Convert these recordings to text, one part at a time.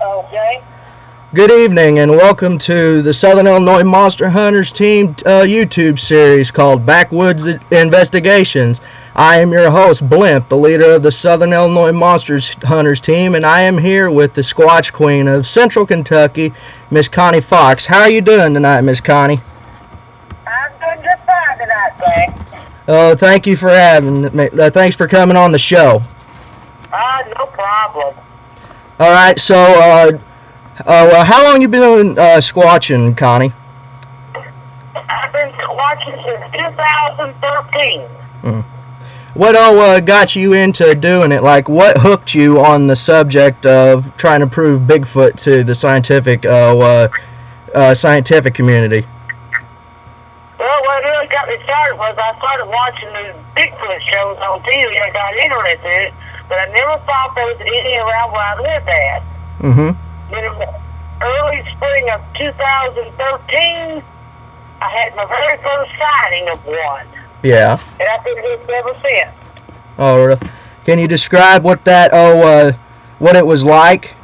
Okay. Good evening and welcome to the Southern Illinois Monster Hunters team YouTube series called Backwoods Investigations. I am your host, Blimp, the leader of the Southern Illinois Monster Hunters team, and I am here with the Squatch Queen of Central Kentucky, Miss Connie Fox. How are you doing tonight, Miss Connie? I'm doing just fine tonight, thanks. Oh, thank you for having me. Thanks for coming on the show. No problem. All right, so how long you been doing squatching, Connie? I've been watching since 2013. What got you into doing it? Like, what hooked you on the subject of trying to prove Bigfoot to the scientific community? Well, what really got me started was I started watching these Bigfoot shows on TV. I got interested in it, but I never thought there was any around where I lived at. Mm-hmm. In the early spring of 2013, I had my very first sighting of one. Yeah. And I've been here ever since. Oh, can you describe what that what it was like?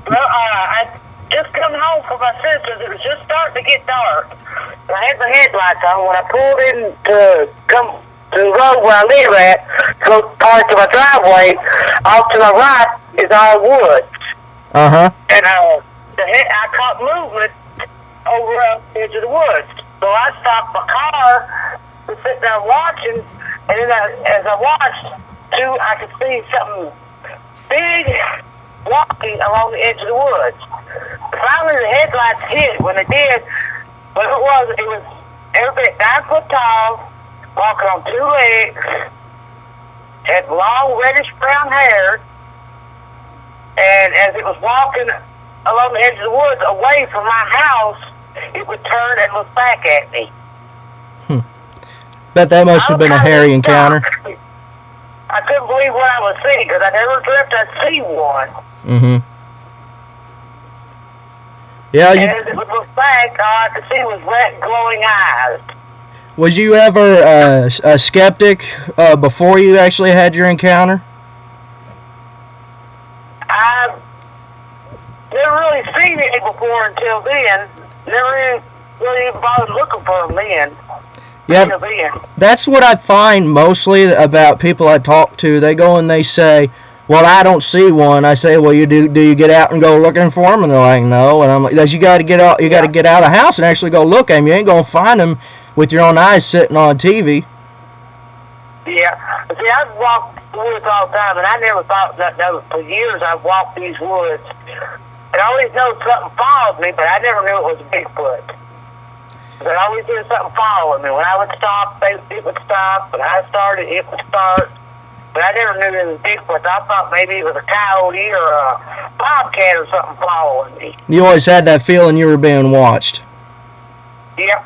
Well, I just come home from my sister's. It was just starting to get dark. And I had my headlights on. When I pulled in to come to the road where I live at, to go park to my driveway, off to my right is all woods. Uh-huh. And I caught movement over the edge of the woods. So I stopped my car and sitting there watching, and then as I watched, I could see something big walking along the edge of the woods. Finally, the headlights hit. When they did, what it was every bit 9 foot tall, walking on 2 legs, had long reddish brown hair, and as it was walking along the edge of the woods away from my house, it would turn and look back at me. Bet that must have been a hairy encounter. I couldn't believe what I was seeing because I never dreamt I'd see one. Mm-hmm. Yeah. And as it would look back, all I could see was red glowing eyes. Was you ever a skeptic before you actually had your encounter? I've never really seen any before until then. Never really even bothered looking for them then. Yeah, that's what I find mostly about people I talk to. They go and they say, well, I don't see one. I say, well, do you get out and go looking for them? And they're like, no. And I'm like, you got to get out. You got to get out of the house and actually go look at them. You ain't gonna find them with your own eyes sitting on TV. Yeah. See, I've walked the woods all the time, and I never thought that for years I've walked these woods. And I always know something followed me, but I never knew it was Bigfoot. But I always knew something following me. When I would stop, it would stop. When I started, it would start. But I never knew it was Bigfoot. I thought maybe it was a coyote or a bobcat or something following me. You always had that feeling you were being watched. Yep.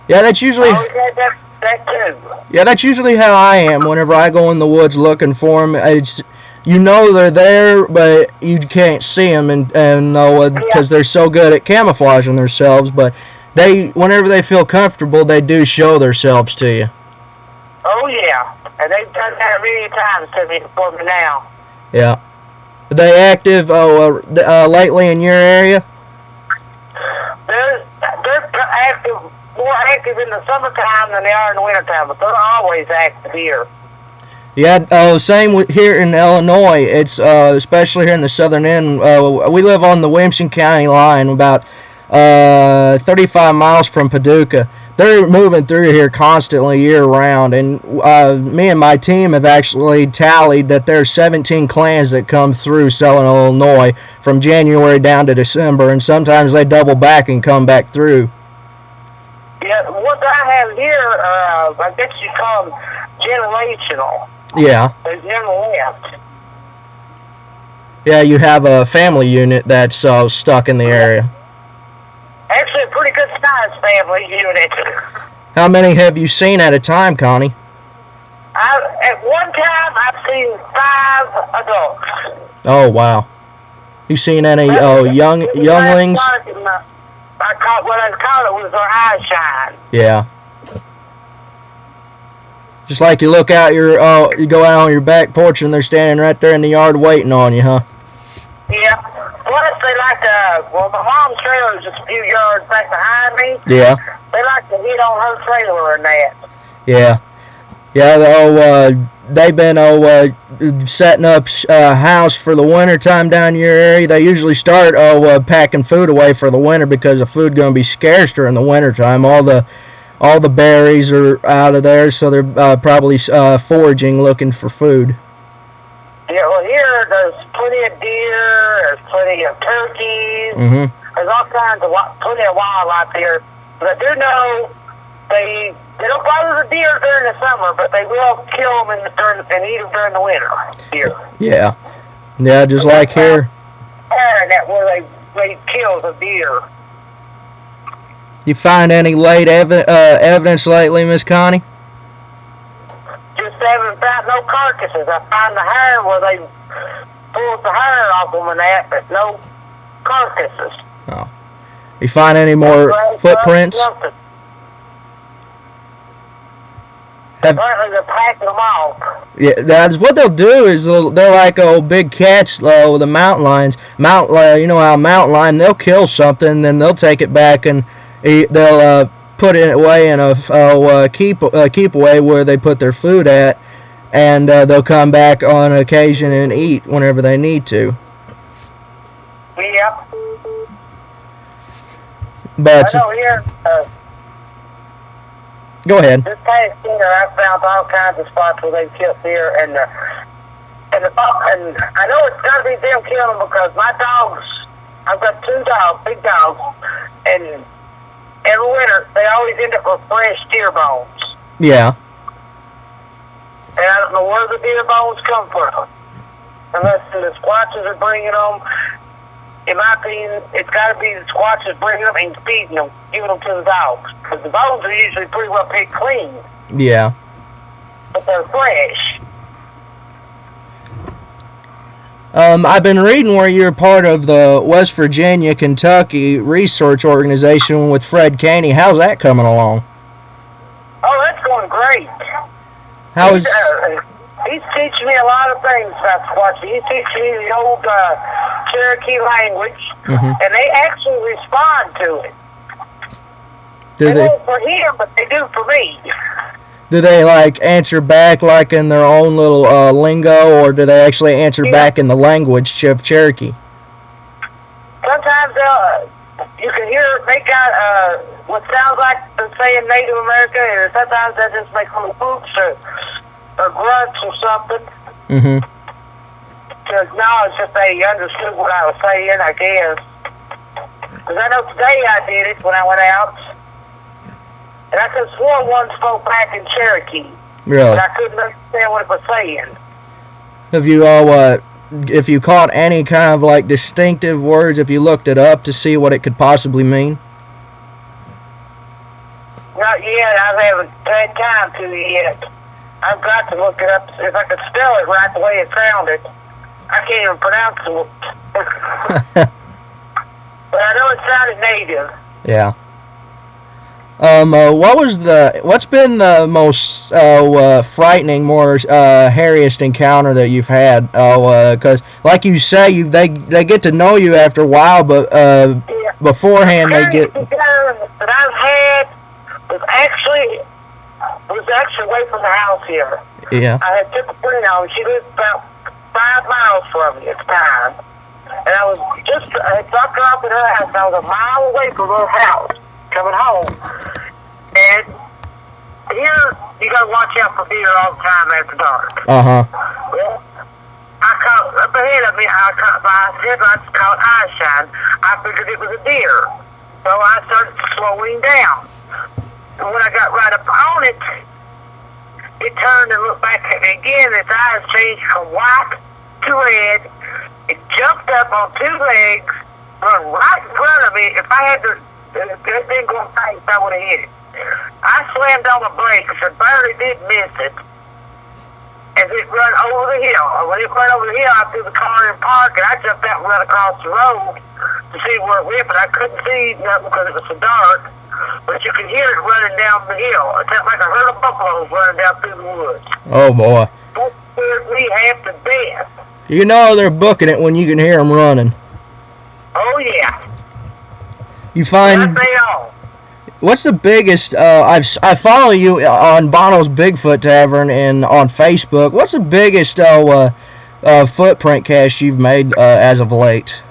Yeah, that's usually. I always had that too. Yeah, that's usually how I am whenever I go in the woods looking for them. You know they're there, but you can't see them, and because they're so good at camouflaging themselves. But whenever they feel comfortable, they do show themselves to you. Oh yeah, and they've done that many times to me for me now. Yeah. Are they active lately in your area? They're active, more active in the summertime than they are in the wintertime, but they're always active here. Yeah, same here in Illinois. It's especially here in the southern end. We live on the Williamson County line, about 35 miles from Paducah. They're moving through here constantly year-round, and me and my team have actually tallied that there are 17 clans that come through Southern Illinois from January down to December, and sometimes they double back and come back through. Yeah, what I have here, I guess you call them generational. Yeah. They've never left. Yeah, you have a family unit that's stuck in the area. Actually, a pretty good sized family unit. How many have you seen at a time, Connie? At one time, I've seen 5 adults. Oh, wow. You seen any younglings? What I call it was their eye shine. Yeah. Just like you look out you go out on your back porch and they're standing right there in the yard waiting on you, huh? Yeah. Plus, they like to, well, my mom's trailer is just a few yards back behind me. Yeah. They like to hit on her trailer and that. Yeah. Yeah, they've been setting up a house for the winter time down in your area. They usually start packing food away for the winter because the food going to be scarce during the winter time. All the berries are out of there, so they're probably foraging, looking for food. Yeah, well, here there's plenty of deer, there's plenty of turkeys, there's all kinds of plenty of wildlife here. But I do know they don't bother the deer during the summer, but they will kill them and eat them during the winter here. Yeah, just like here. That where they kill the deer. You find any late evidence lately, Miss Connie? Just haven't found no carcasses. I find the hair where they pulled the hair off them and that, but no carcasses. Oh. You find any more footprints? Apparently they're packing them off. Yeah, that's what they'll do. Is they're like old big cats with the mountain lions. You know how mountain lion, they'll kill something, then they'll take it back and they'll put it away in a keep away where they put their food at, and they'll come back on occasion and eat whenever they need to. Yep. But I know here. Go ahead. This past year, I found all kinds of spots where they killed deer, and I know it's got to be them killing them because my dogs. I've got 2 dogs, big dogs, and every winter they always end up with fresh deer bones. Yeah. And I don't know where the deer bones come from, unless the squatches are bringing them. In my opinion, it's got to be the squatches bringing them and feeding them, giving them to the dogs. Because the bones are usually pretty well picked clean. Yeah. But they're fresh. I've been reading where you're part of the West Virginia, Kentucky research organization with Fred Caney. How's that coming along? Oh, that's going great. He's teaching me a lot of things about squatches. He's teaching me the old Cherokee language, and they actually respond to it. They won't for him, but they do for me. Do they like answer back like in their own little lingo, or do they actually answer back in the language of Cherokee? Sometimes you can hear they got what sounds like they're saying Native American, and sometimes they just make little whoops or grunts or something. Because now it's just they understood what I was saying, I guess. Because I know today I did it when I went out. And I could have sworn one spoke back in Cherokee. Really? But I couldn't understand what it was saying. Have you if you caught any kind of like distinctive words, if you looked it up to see what it could possibly mean? Not yet. I haven't had time to yet. I've got to look it up to see if I could spell it right the way it sounded. I can't even pronounce it. But I know it sounded native. Yeah. What's been the most frightening, more hairiest encounter that you've had? Because like you say, they get to know you after a while, but beforehand they get. The that I've had was actually away from the house here. Yeah. I had took a friend home. She lived about 5 miles from me at the time, and I had dropped her off at her house. I was a mile away from her house, coming home. And here, you gotta watch out for deer all the time after dark. Well, I caught up ahead of me. My headlights caught eye shine. I figured it was a deer, so I started slowing down. And when I got right up on it, it turned and looked back at me again. Its eyes changed from white to red. It jumped up on 2 legs, run right in front of me. If I had that thing going fast, I would have hit it. I slammed on the brakes and barely did miss it as it run over the hill. And when it ran over the hill, I threw the car in park, and I jumped out and ran across the road to see where it went, but I couldn't see nothing because it was so dark. But you could hear it running down the hill. It sounded like a herd of buffaloes running down through the woods. Oh, boy. That scared me half to death. You know they're booking it when you can hear them running. Oh, yeah. You find... Yes, they are. What's the biggest, I follow you on Bono's Bigfoot Tavern and on Facebook. What's the biggest footprint cast you've made as of late?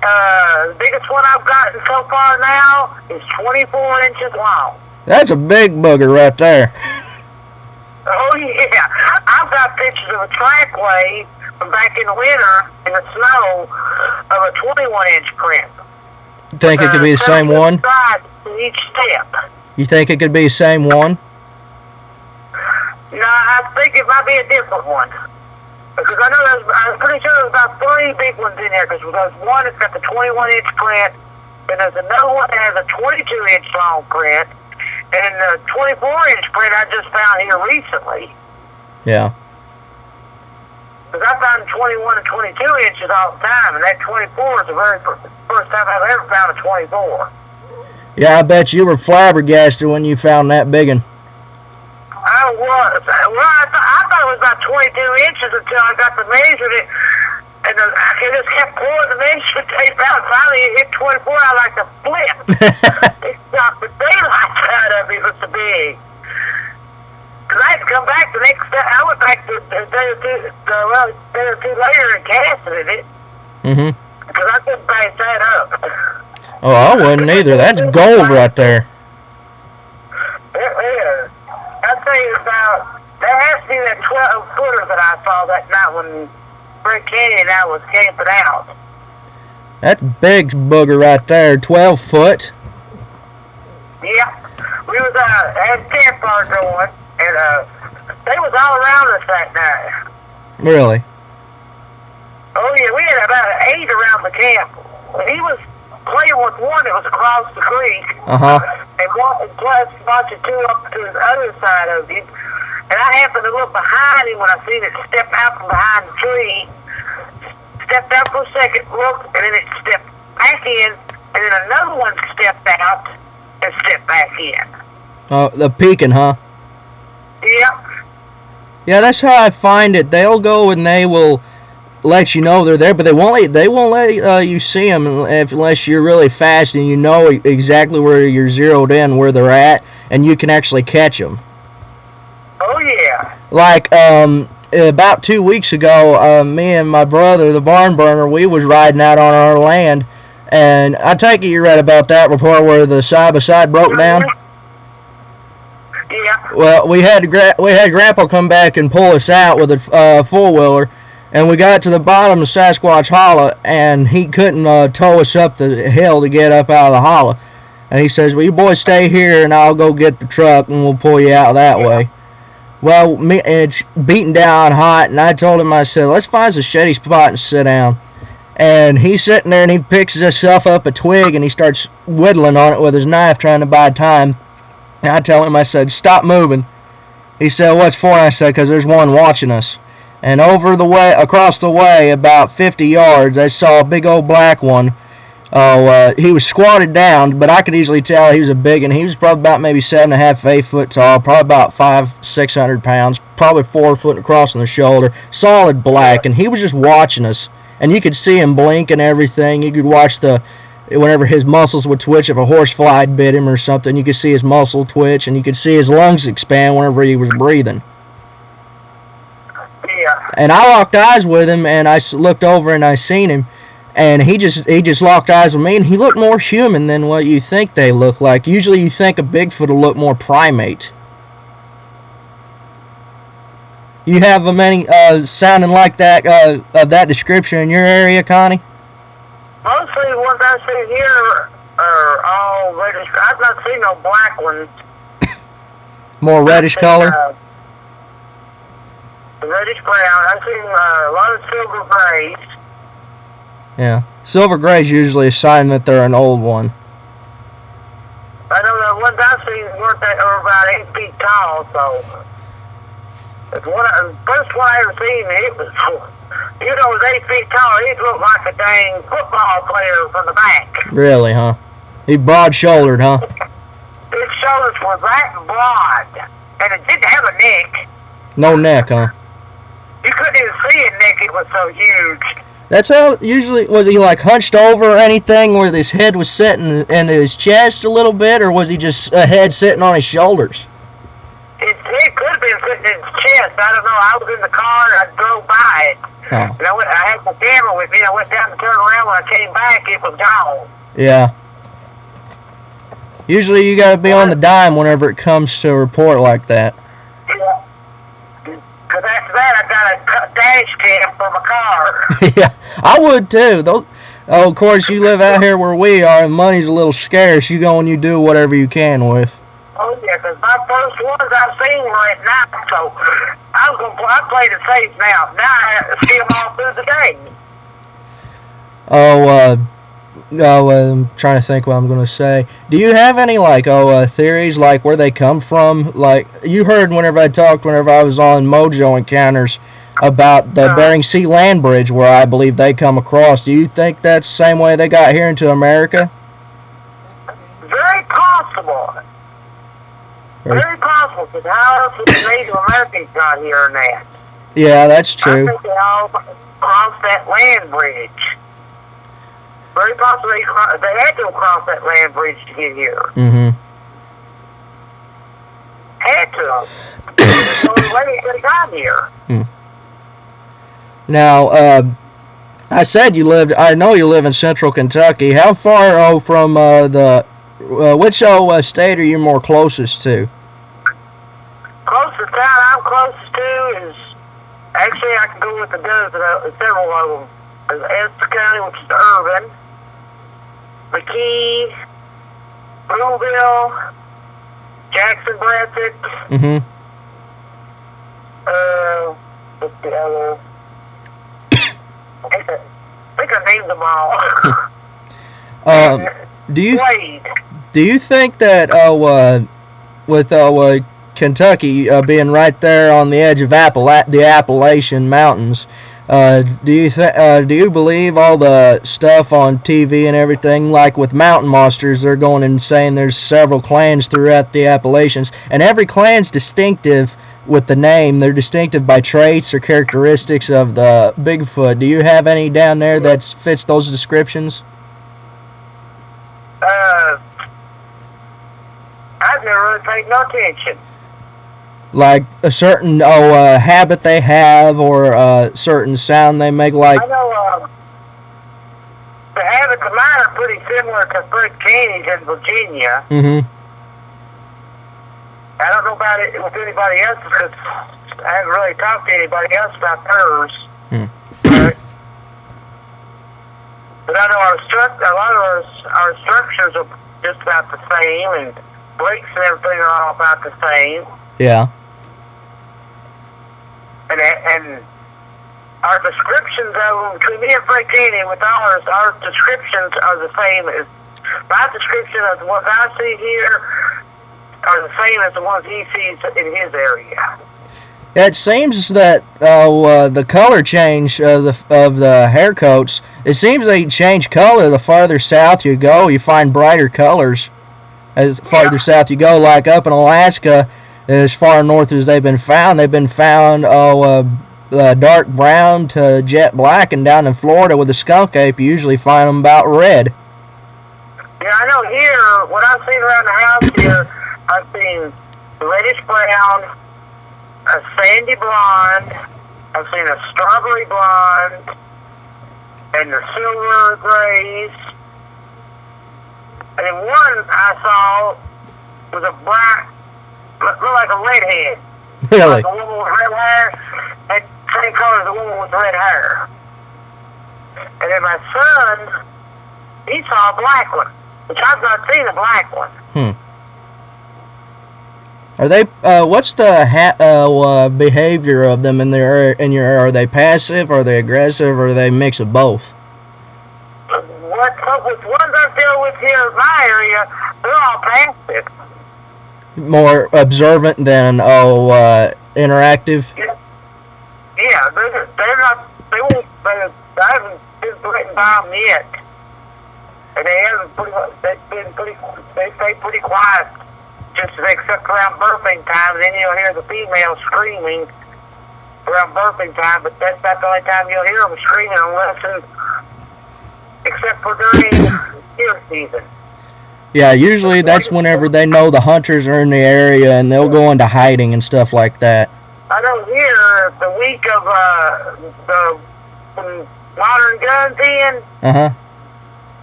The biggest one I've gotten so far now is 24 inches long. That's a big booger right there. Oh, yeah. I've got pictures of a trackway from back in the winter in the snow of a 21-inch print. You think it could be the same one? Each step. You think it could be the same one? No, I think it might be a different one. Because I know I'm pretty sure there's about 3 big ones in there. Because there's one that's got the 21-inch print, and there's another one that has a 22-inch long print, and the 24-inch print I just found here recently. Yeah. Because I found 21 and 22 inches all the time, and that 24 is the very first time I've ever found a 24. Yeah, I bet you were flabbergasted when you found that big one. I was. Well, I thought it was about 22 inches until I got to measure it, and I just kept pulling the measurement tape out. Finally, it hit 24. I like to flip. It stopped the daylight out of me. It was so big. Because I had to come back the next day. I went back a day or two later and casted it. Mm-hmm. Because I couldn't pass that up. Oh, I wouldn't either. That's gold right there. It is. I'd say about, that has to be that 12-footer that I saw that night when Rick Kenny and I was camping out. That's big booger right there. 12 foot. Yeah. We was, had a campfire going, and, they was all around us that night. Really? Oh, yeah, we had about 8 around the camp. He was playing with one that was across the creek. Uh-huh. And plus watching 2 up to the other side of him. And I happened to look behind him when I seen it step out from behind the tree. Stepped out for a second, looked, and then it stepped back in. And then another one stepped out and stepped back in. Oh, the peeking, huh? Yeah. Yeah, that's how I find it. They'll go and they will let you know they're there, but they won't let you see them unless you're really fast and you know exactly where you're zeroed in, where they're at, and you can actually catch them. Oh, yeah. Like, about 2 weeks ago, me and my brother, the barn burner, we was riding out on our land, and I take it you read about that report where the side-by-side broke down? Yeah. Well, we had Grandpa come back and pull us out with a four-wheeler, and we got to the bottom of Sasquatch Hollow, and he couldn't tow us up the hill to get up out of the hollow. And he says, well, you boys stay here, and I'll go get the truck, and we'll pull you out that way. Well, it's beating down hot, and I told him, I said, let's find a shady spot and sit down. And he's sitting there, and he picks himself up a twig, and he starts whittling on it with his knife, trying to buy time. And I tell him, I said, stop moving. He said, what's for? I said, because there's one watching us. And across the way, about 50 yards, I saw a big old black one. He was squatted down, but I could easily tell he was a big one. He was probably about maybe 7.5 to 8 foot tall, probably about 500-600 pounds, probably 4 foot across on the shoulder, solid black, and he was just watching us. And you could see him blink and everything. You could watch whenever his muscles would twitch, if a horsefly bit him or something, you could see his muscle twitch, and you could see his lungs expand whenever he was breathing. Yeah. And I locked eyes with him, and I looked over and I seen him, and he just locked eyes with me, and he looked more human than what you think they look like. Usually you think a Bigfoot will look more primate. You have many sounding like that of that description in your area, Connie? Mostly the ones I see here are all reddish. I've not seen no black ones. More reddish color? Reddish brown. I've seen a lot of silver grays. Yeah. Silver gray is usually a sign that they're an old one. I know the ones I've seen are about 8 feet tall, so. The first one I ever seen, it was, it was 8 feet tall. He looked like a dang football player from the back. Really, huh? He broad-shouldered, huh? His shoulders were that broad, and it didn't have a neck. No neck, huh? You couldn't even see his neck. It was so huge. That's how usually, was he like hunched over or anything where his head was sitting into his chest a little bit, or was he just a head sitting on his shoulders? It could have been sitting in his chest. I don't know. I was in the car and I drove by it. Oh. And I had my camera with me. I went down to turn around. When I came back, it was gone. Yeah. Usually you got to be on the dime whenever it comes to a report like that. Yeah. Because after that, I got a dash cam for my car. Yeah, I would too. Of course, you live out here where we are, and money's a little scarce. You go and you do whatever you can with. Oh, yeah, because my first ones I've seen were at night, so I played it safe now. Now I have to see them all through the day. I'm trying to think what I'm going to say. Do you have any, like, theories, like, where they come from? Like, you heard whenever I was on Mojo Encounters about the Bering Sea land bridge where I believe they come across. Do you think that's the same way they got here into America? Very possible. Very possible, because how else would the Native Americans got here or that? Yeah, that's true. I think they all crossed that land bridge. Very possibly they had to cross that land bridge to get here. Mm-hmm. Had to. There's no way they could have got here. Now, I said I know you live in central Kentucky. How far from which state are you more closest to? Closest town I'm closest to is, actually I can go with the several of them. There's Estes County, which is urban, McKee, Boonville, Jackson, Breathitt. Mm-hmm. What's the other? I think I named them all. Do you think that with Kentucky being right there on the edge of the Appalachian Mountains, do you believe all the stuff on TV and everything, like with mountain monsters, they're going and saying there's several clans throughout the Appalachians, and every clan's distinctive with the name. They're distinctive by traits or characteristics of the Bigfoot. Do you have any down there that fits those descriptions? I've never really paid no attention. Like a certain habit they have, or a certain sound they make, like... I know the habits of mine are pretty similar to Fred Caney's in Virginia. Mm-hmm. I don't know about it with anybody else's, because I haven't really talked to anybody else about hers. But I know a lot of our structures are just about the same, and brakes and everything are all about the same. Yeah. And our descriptions of them, between me and Fred Caney, with ours, our descriptions are the same as my description of the ones I see here are the same as the ones he sees in his area. It seems that the color change of the hair coats, it seems they change color the farther south you go. You find brighter colors as farther south you go. Like up in Alaska, as far north as they've been found dark brown to jet black, and down in Florida with the skunk ape, you usually find them about red. Yeah, I know here, what I've seen around the house here, I've seen reddish brown, a sandy blonde, I've seen a strawberry blonde, and the silver grays. And then one I saw was a black, looked like a redhead. Really? Like a woman with red hair, had same color as the woman with red hair. And then my son, he saw a black one, which I've not seen a black one. Are they? What's the behavior of them in your area? Are they passive? Are they aggressive? Or are they a mix of both? With ones I deal with here in my area, they're all passive. More observant than interactive. Yeah, they're not. They won't. I haven't been threatened by them yet, and they haven't. They stay pretty quiet. Just except around birthing time, and then you'll hear the female screaming, around birthing time, but that's not the only time you'll hear them screaming except for during deer season. Yeah, usually that's whenever they know the hunters are in the area and they'll go into hiding and stuff like that. I know here, the week of when modern guns in,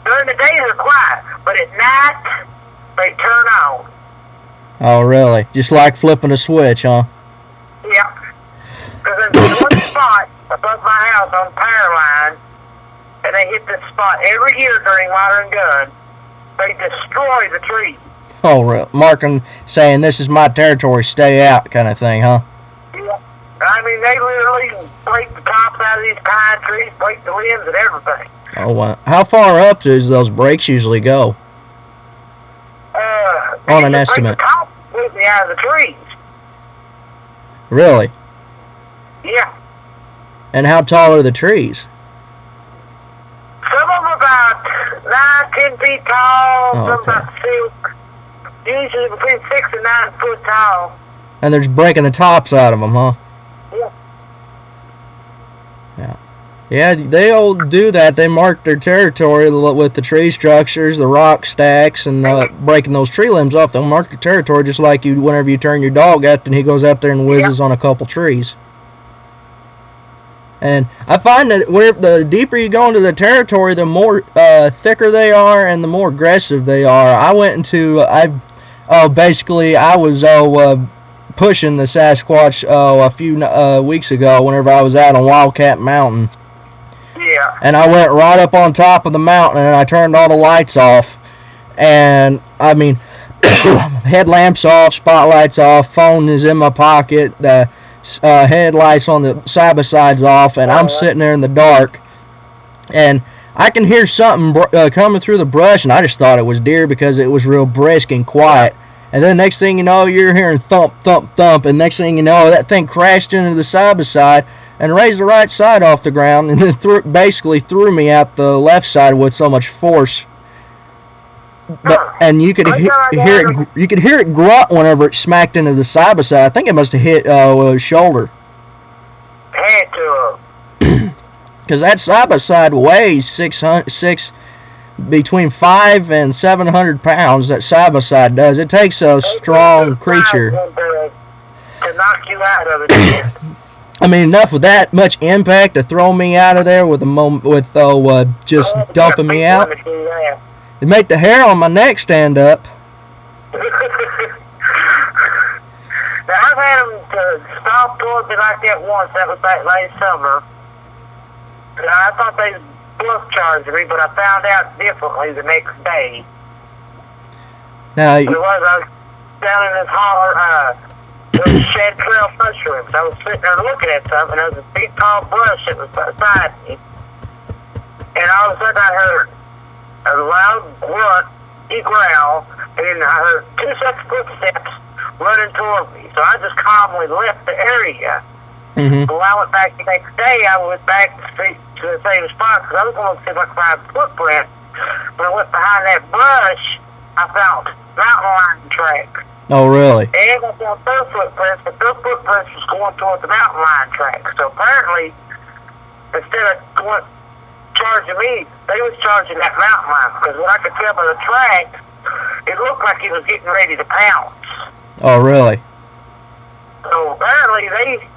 during the day they're quiet, but at night they turn on. Oh, really? Just like flipping a switch, huh? Yeah. Because there's one spot above my house on power line, and they hit this spot every year during modern gun. They destroy the trees. Oh, really? Marking, saying this is my territory, stay out, kind of thing, huh? Yeah. I mean, they literally break the tops out of these pine trees, break the limbs and everything. Oh, wow. How far up does those breaks usually go? On an estimate. Break the top completely out of the trees. Really? Yeah. And how tall are the trees? Some of them about 9, 10 feet tall, some about 6. Usually between 6 and 9 foot tall. And they're just breaking the tops out of them, huh? Yeah. Yeah. Yeah, they all do that. They mark their territory with the tree structures, the rock stacks, and breaking those tree limbs off. They'll mark the territory just like you whenever you turn your dog out and he goes out there and whizzes on a couple trees. And I find that the deeper you go into the territory, the more thicker they are and the more aggressive they are. I went into, I was pushing the Sasquatch a few weeks ago whenever I was out on Wildcat Mountain. Yeah. And I went right up on top of the mountain and I turned all the lights off. And, I mean, headlamps off, spotlights off, phone is in my pocket, the headlights on the side-by-sides off, and I'm sitting there in the dark. And I can hear something coming through the brush, and I just thought it was deer because it was real brisk and quiet. And then next thing you know, you're hearing thump, thump, thump, and next thing you know, that thing crashed into the side-by-side and raised the right side off the ground, and then basically threw me out the left side with so much force. And you could hear it grunt whenever it smacked into the side-by-side. I think it must have hit his shoulder. Had to. Because that side-by-side weighs between 500 and 700 pounds. That side-by-side does. It takes a strong creature to knock you out of it. I mean, enough with that much impact to throw me out of there with just dumping me out. It made the hair on my neck stand up. Now, I've had them to stop toward me like that once. That was back last summer. I thought they bluff charged me, but I found out differently the next day. Now, I was down in this holler, those Shad Trail mushrooms. I was sitting there looking at something, and there was a big tall brush that was beside me. And all of a sudden I heard a loud grunt, he growl, and then I heard 2 separate footsteps running toward me. So I just calmly left the area. Mm-hmm. So when I went back the next day, I went back to the same spot because I was going to see if I could find footprints. When I went behind that brush, I found mountain lion tracks. Oh, really? And I found their footprints, but their footprints was going toward the mountain lion tracks. So apparently, instead of charging me, they was charging that mountain lion because when I could tell by the tracks, it looked like he was getting ready to pounce. Oh, really? So apparently they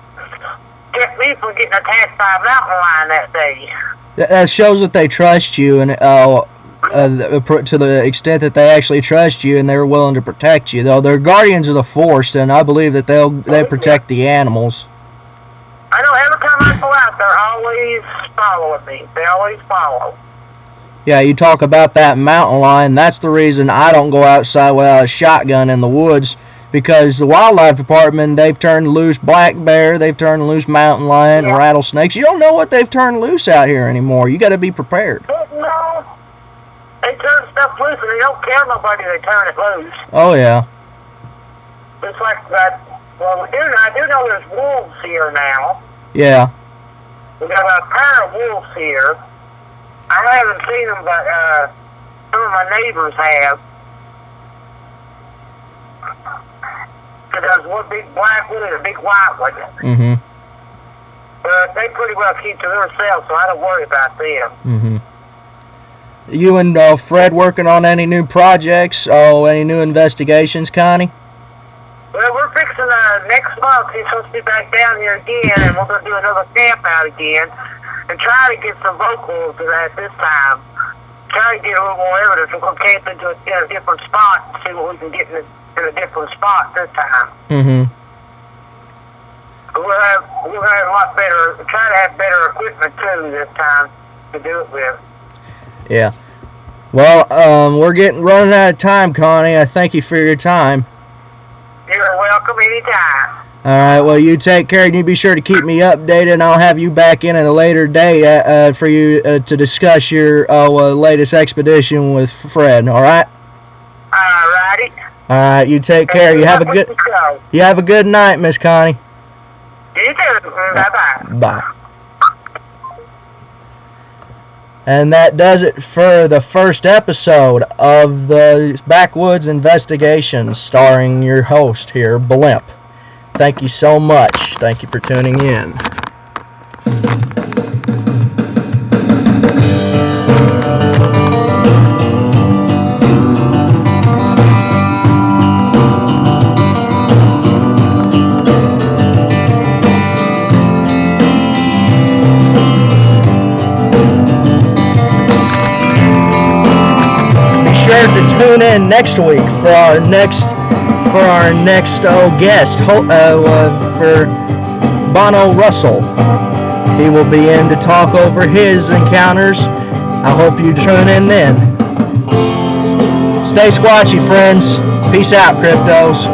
kept me from getting attacked by a mountain lion that day. That shows that they trust you, and to the extent that they actually trust you and they're willing to protect you. Though they're guardians of the forest, and I believe that they protect the animals. I know every time I go out, they're always following me. They always follow. Yeah, you talk about that mountain lion. That's the reason I don't go outside without a shotgun in the woods, because the wildlife department, they've turned loose black bear, they've turned loose mountain lion, and rattlesnakes. You don't know what they've turned loose out here anymore. You got to be prepared. No, they turn stuff loose and they don't tell nobody they turn it loose. Oh yeah. It's like that. Well, I do know there's wolves here now. Yeah. We got a pair of wolves here. I haven't seen them, but some of my neighbors have. So there's one big black one and a big white one. Mm-hmm. But they pretty well keep to themselves, so I don't worry about them. Mm-hmm. You and Fred working on any new projects? Any new investigations, Connie? Well, we're fixing next month. He's supposed to be back down here again, and we're going to do another camp out again and try to get some vocals to that this time. Try to get a little more evidence. We're going to camp into a different spot and see what we can get in a different spot this time. Mm-hmm. We'll have a lot better, try to have better equipment too this time to do it with. Yeah. Well, we're running out of time, Connie. I thank you for your time. You're welcome anytime. All right. Well, you take care, and you be sure to keep me updated, and I'll have you back in at a later date for you to discuss your latest expedition with Fred. All right. All righty. All right. You take care. You have a good night, Miss Connie. You too. Bye-bye. Bye. And that does it for the first episode of the Backwoods Investigations, starring your host here, Blimp. Thank you so much. Thank you for tuning in. To tune in next week for our next guest, for Bono Russell. He will be in to talk over his encounters. I hope you tune in then. Stay squatchy, friends. Peace out, cryptos.